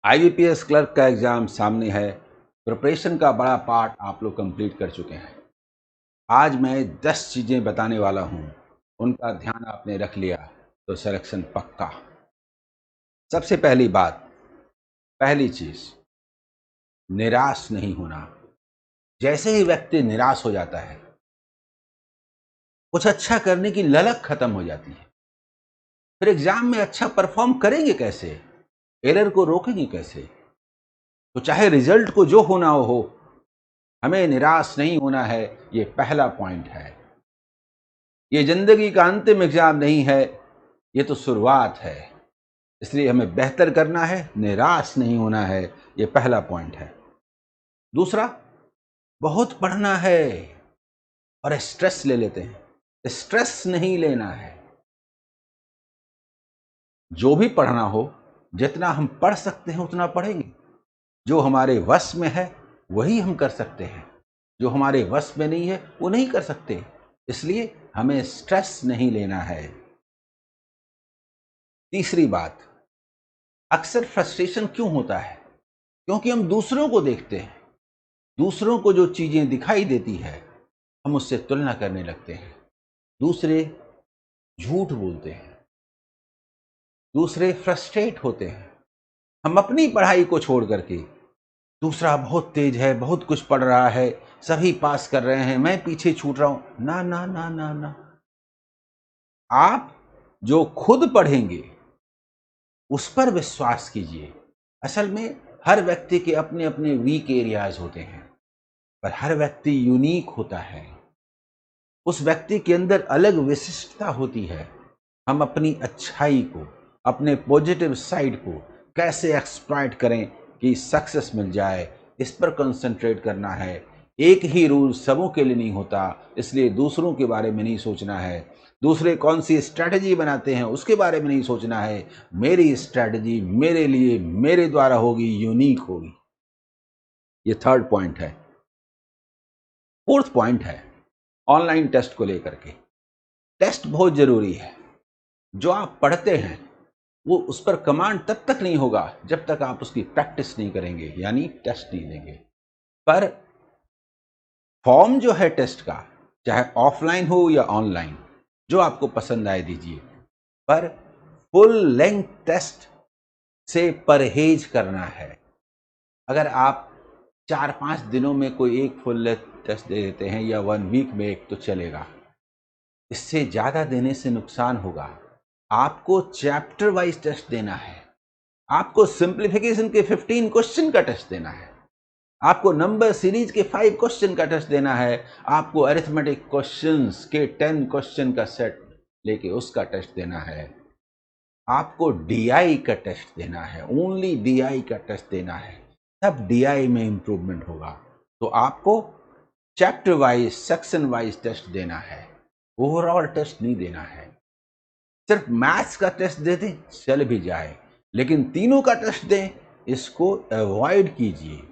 IBPS clerk का exam सामने है। प्रिपरेशन का बड़ा पार्ट आप लोग कंप्लीट कर चुके हैं। आज मैं 10 चीजें बताने वाला हूं, उनका ध्यान आपने रख लिया तो सिलेक्शन पक्का। सबसे पहली बात, पहली चीज, निराश नहीं होना। जैसे ही व्यक्ति निराश हो जाता है, कुछ अच्छा करने की ललक खत्म हो जाती है। फिर एग्जाम में अच्छा परफॉर्म करेंगे कैसे, एरर को रोकेंगे कैसे? तो चाहे रिजल्ट को जो होना हो, हमें निराश नहीं होना है। ये पहला पॉइंट है। ये जिंदगी का अंतिम एग्जाम नहीं है, ये तो शुरुआत है। इसलिए हमें बेहतर करना है, निराश नहीं होना है। ये पहला पॉइंट है। दूसरा, बहुत पढ़ना है और स्ट्रेस ले लेते हैं। स्ट्रेस नहीं लेना है। जो भी पढ़ना हो, जितना हम पढ़ सकते हैं उतना पढ़ेंगे। जो हमारे वश में है वही हम कर सकते हैं, जो हमारे वश में नहीं है वो नहीं कर सकते। इसलिए हमें स्ट्रेस नहीं लेना है। तीसरी बात, अक्सर फ्रस्ट्रेशन क्यों होता है? क्योंकि हम दूसरों को देखते हैं। दूसरों को जो चीजें दिखाई देती है, हम उससे तुलना करने लगते हैं। दूसरे झूठ बोलते हैं, दूसरे फ्रस्ट्रेट होते हैं। हम अपनी पढ़ाई को छोड़ करके, दूसरा बहुत तेज है, बहुत कुछ पढ़ रहा है, सभी पास कर रहे हैं, मैं पीछे छूट रहा हूं। ना ना ना ना ना, आप जो खुद पढ़ेंगे उस पर विश्वास कीजिए। असल में हर व्यक्ति के अपने अपने वीक एरियाज होते हैं, पर हर व्यक्ति यूनिक होता है। उस व्यक्ति के अंदर अलग विशिष्टता होती है। हम अपनी अच्छाई को, अपने पॉजिटिव साइड को कैसे एक्सप्लॉइट करें कि सक्सेस मिल जाए, इस पर कंसंट्रेट करना है। एक ही रूल सबों के लिए नहीं होता, इसलिए दूसरों के बारे में नहीं सोचना है। दूसरे कौन सी स्ट्रैटेजी बनाते हैं उसके बारे में नहीं सोचना है। मेरी स्ट्रैटेजी मेरे लिए, मेरे द्वारा होगी, यूनिक होगी। ये थर्ड पॉइंट है। फोर्थ पॉइंट है ऑनलाइन टेस्ट को लेकर के। टेस्ट बहुत जरूरी है। जो आप पढ़ते हैं वो उस पर कमांड तब तक नहीं होगा जब तक आप उसकी प्रैक्टिस नहीं करेंगे, यानी टेस्ट नहीं देंगे। पर फॉर्म जो है टेस्ट का, चाहे ऑफलाइन हो या ऑनलाइन, जो आपको पसंद आए दीजिए, पर फुल लेंथ टेस्ट से परहेज करना है। अगर आप 4-5 दिनों में कोई एक फुल लेंथ टेस्ट दे देते हैं या 1 वीक में एक, तो चलेगा। इससे ज्यादा देने से नुकसान होगा। आपको चैप्टर वाइज टेस्ट देना है। आपको सिंप्लीफिकेशन के 15 क्वेश्चन का टेस्ट देना है। आपको नंबर सीरीज के 5 क्वेश्चन का टेस्ट देना है। आपको अरिथमेटिक क्वेश्चंस के 10 क्वेश्चन का सेट लेके उसका टेस्ट देना है। आपको डीआई का टेस्ट देना है, ओनली डीआई का टेस्ट देना है, तब डीआई में इंप्रूवमेंट होगा। तो आपको chapter wise, section wise test देना है, ओवरऑल टेस्ट नहीं देना है। सिर्फ मैथ्स का टेस्ट दे दें चल भी जाए, लेकिन तीनों का टेस्ट दें, इसको अवॉइड कीजिए।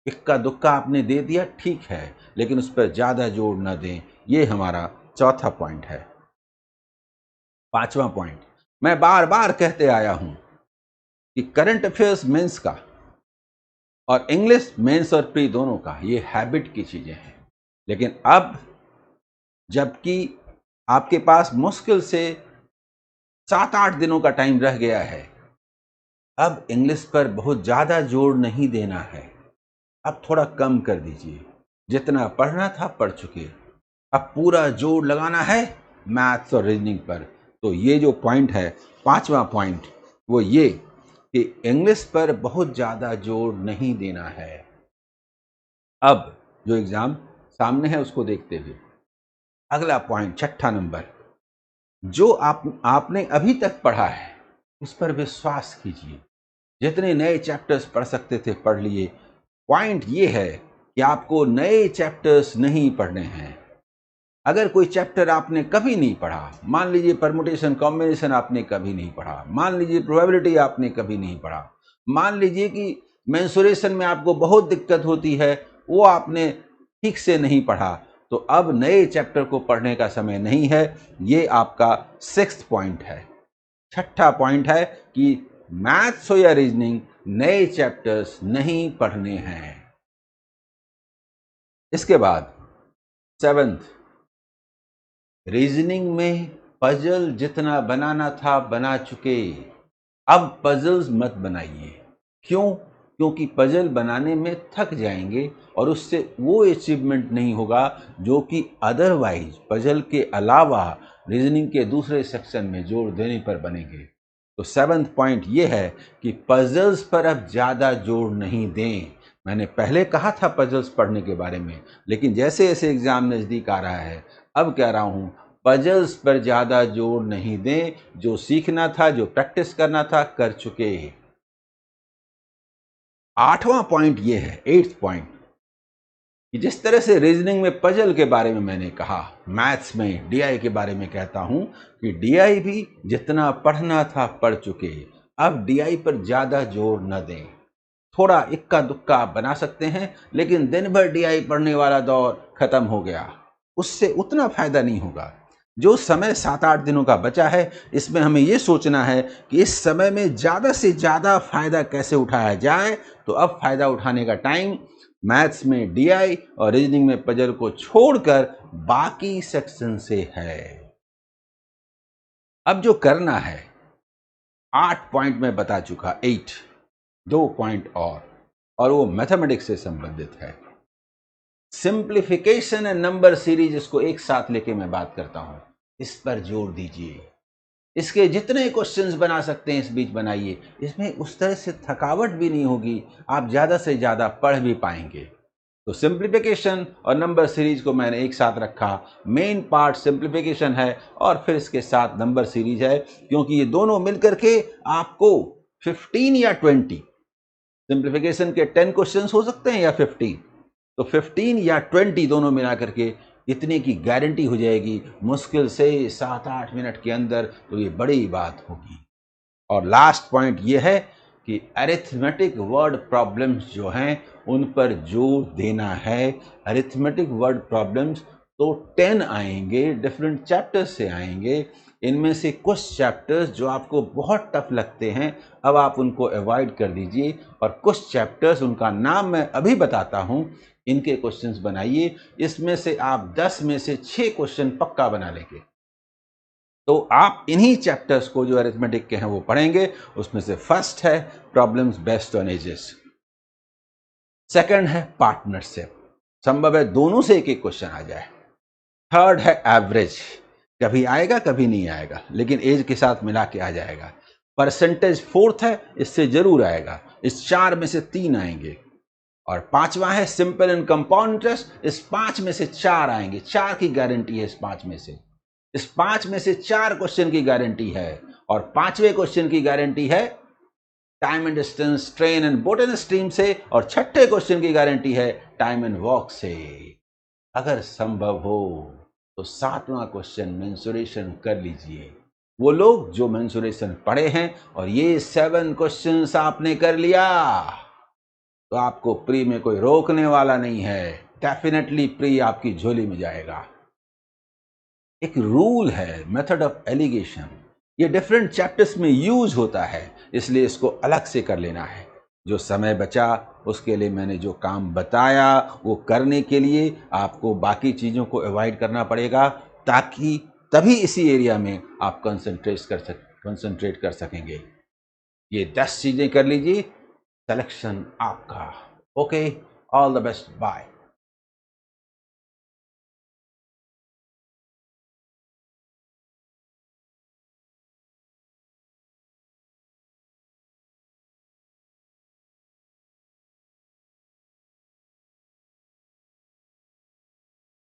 इक्का दुक्का आपने दे दिया ठीक है, लेकिन उस पर ज्यादा जोर न दें। ये हमारा चौथा पॉइंट है। पांचवा पॉइंट, मैं बार बार कहते आया हूं कि करंट अफेयर्स मेंस का और इंग्लिश मेंस और प्री दोनों का, ये हैबिट की चीजें हैं। लेकिन अब जबकि आपके पास मुश्किल से 7-8 दिनों का टाइम रह गया है, अब इंग्लिश पर बहुत ज्यादा जोर नहीं देना है। अब थोड़ा कम कर दीजिए। जितना पढ़ना था पढ़ चुके, अब पूरा जोर लगाना है मैथ्स और रीजनिंग पर। तो ये जो पॉइंट है, पांचवा पॉइंट, वो ये कि इंग्लिश पर बहुत ज्यादा जोर नहीं देना है। अब जो एग्जाम सामने है उसको देखते हुए अगला पॉइंट, छठा नंबर, जो आपने अभी तक पढ़ा है उस पर विश्वास कीजिए। जितने नए चैप्टर्स पढ़ सकते थे पढ़ लिए। पॉइंट ये है कि आपको नए चैप्टर्स नहीं पढ़ने हैं। अगर कोई चैप्टर आपने कभी नहीं पढ़ा, मान लीजिए परमुटेशन कॉम्बिनेशन आपने कभी नहीं पढ़ा, मान लीजिए प्रोबेबिलिटी आपने कभी नहीं पढ़ा, मान लीजिए कि मेंसुरेशन में आपको बहुत दिक्कत होती है, वो आपने ठीक से नहीं पढ़ा, तो अब नए चैप्टर को पढ़ने का समय नहीं है। ये आपका 6th पॉइंट है। छठा पॉइंट है कि मैथ्स हो या रीजनिंग, नए चैप्टर्स नहीं पढ़ने हैं। इसके बाद 7th, रीजनिंग में पजल जितना बनाना था बना चुके, अब पजल्स मत बनाइए। क्यों? क्योंकि पजल बनाने में थक जाएंगे और उससे वो अचीवमेंट नहीं होगा जो कि अदरवाइज पजल के अलावा रीजनिंग के दूसरे सेक्शन में जोर देने पर बनेंगे। तो 7th पॉइंट ये है कि पजल्स पर अब ज़्यादा जोर नहीं दें। मैंने पहले कहा था पजल्स पढ़ने के बारे में, लेकिन जैसे जैसे एग्ज़ाम नज़दीक आ रहा है अब कह रहा हूँ पजल्स पर ज़्यादा जोर नहीं दें। जो सीखना था, जो प्रैक्टिस करना था, कर चुके। 8वां पॉइंट ये है, 8th पॉइंट, कि जिस तरह से रीजनिंग में पजल के बारे में मैंने कहा, मैथ्स में डीआई के बारे में कहता हूं कि डीआई भी जितना पढ़ना था पढ़ चुके। अब डीआई पर ज़्यादा जोर न दें। थोड़ा इक्का दुक्का आप बना सकते हैं, लेकिन दिन भर डीआई पढ़ने वाला दौर खत्म हो गया, उससे उतना फायदा नहीं होगा। जो समय 7-8 दिनों का बचा है, इसमें हमें ये सोचना है कि इस समय में ज़्यादा से ज़्यादा फायदा कैसे उठाया जाए। तो अब फायदा उठाने का टाइम मैथ्स में डीआई और रीजनिंग में पजल को छोड़कर बाकी सेक्शन से है। अब जो करना है, 8 पॉइंट में बता चुका, 8, 2 पॉइंट और वो मैथमेटिक्स से संबंधित है। सिंप्लीफिकेशन एंड नंबर सीरीज, इसको एक साथ लेके मैं बात करता हूं, इस पर जोर दीजिए। इसके जितने क्वेश्चंस बना सकते हैं इस बीच बनाइए। इसमें उस तरह से थकावट भी नहीं होगी, आप ज़्यादा से ज़्यादा पढ़ भी पाएंगे। तो सिंप्लीफिकेशन और नंबर सीरीज को मैंने एक साथ रखा। मेन पार्ट सिंप्लीफिकेशन है और फिर इसके साथ नंबर सीरीज है, क्योंकि ये दोनों मिलकर के आपको 15 या 20, सिंप्लीफिकेशन के 10 क्वेश्चंस हो सकते हैं या 15, तो 15 या 20 दोनों मिला करके इतने की गारंटी हो जाएगी मुश्किल से 7-8 मिनट के अंदर। तो ये बड़ी बात होगी। और लास्ट पॉइंट ये है कि अरिथमेटिक वर्ड प्रॉब्लम्स जो हैं उन पर जोर देना है। अरिथमेटिक वर्ड प्रॉब्लम्स तो 10 आएंगे, डिफरेंट चैप्टर्स से आएंगे। इनमें से कुछ चैप्टर्स जो आपको बहुत टफ लगते हैं, अब आप उनको अवॉइड कर दीजिए, और कुछ चैप्टर्स, उनका नाम मैं अभी बताता हूं, इनके क्वेश्चंस बनाइए। इसमें से आप 10 में से 6 क्वेश्चन पक्का बना लेंगे। तो आप इन्हीं चैप्टर्स को जो अरिथमेटिक के हैं वो पढ़ेंगे। उसमें से फर्स्ट है problems based on edges, second है पार्टनरशिप, संभव है दोनों से एक एक क्वेश्चन आ जाए। थर्ड है एवरेज, कभी आएगा कभी नहीं आएगा, लेकिन एज के साथ मिला के आ जाएगा। परसेंटेज फोर्थ है, इससे जरूर आएगा, इस 4 में से 3 आएंगे। और 5वां है सिंपल एंड कंपाउंड इंटरेस्ट, इस 5 में से 4 आएंगे, 4 की गारंटी है इस 5 में से। इस 5 में से 4 क्वेश्चन की गारंटी है, और 5वें क्वेश्चन की गारंटी है time and distance, train and boat and stream से, और 6ठे क्वेश्चन की गारंटी है टाइम एंड वॉक से। अगर संभव हो तो 7वां क्वेश्चन मेंसुरेशन कर लीजिए। वो लोग जो मेंसुरेशन पढ़े हैं और ये 7 क्वेश्चंस आपने कर लिया, तो आपको प्री में कोई रोकने वाला नहीं है। डेफिनेटली प्री आपकी झोली में जाएगा। एक रूल है मेथड ऑफ एलिगेशन, ये डिफरेंट चैप्टर्स में यूज होता है, इसलिए इसको अलग से कर लेना है। जो समय बचा उसके लिए मैंने जो काम बताया वो करने के लिए आपको बाकी चीज़ों को अवॉइड करना पड़ेगा, ताकि तभी इसी एरिया में आप कंसंट्रेट कर सकेंगे। ये 10 चीज़ें कर लीजिए, सिलेक्शन आपका। Okay, all the best, bye.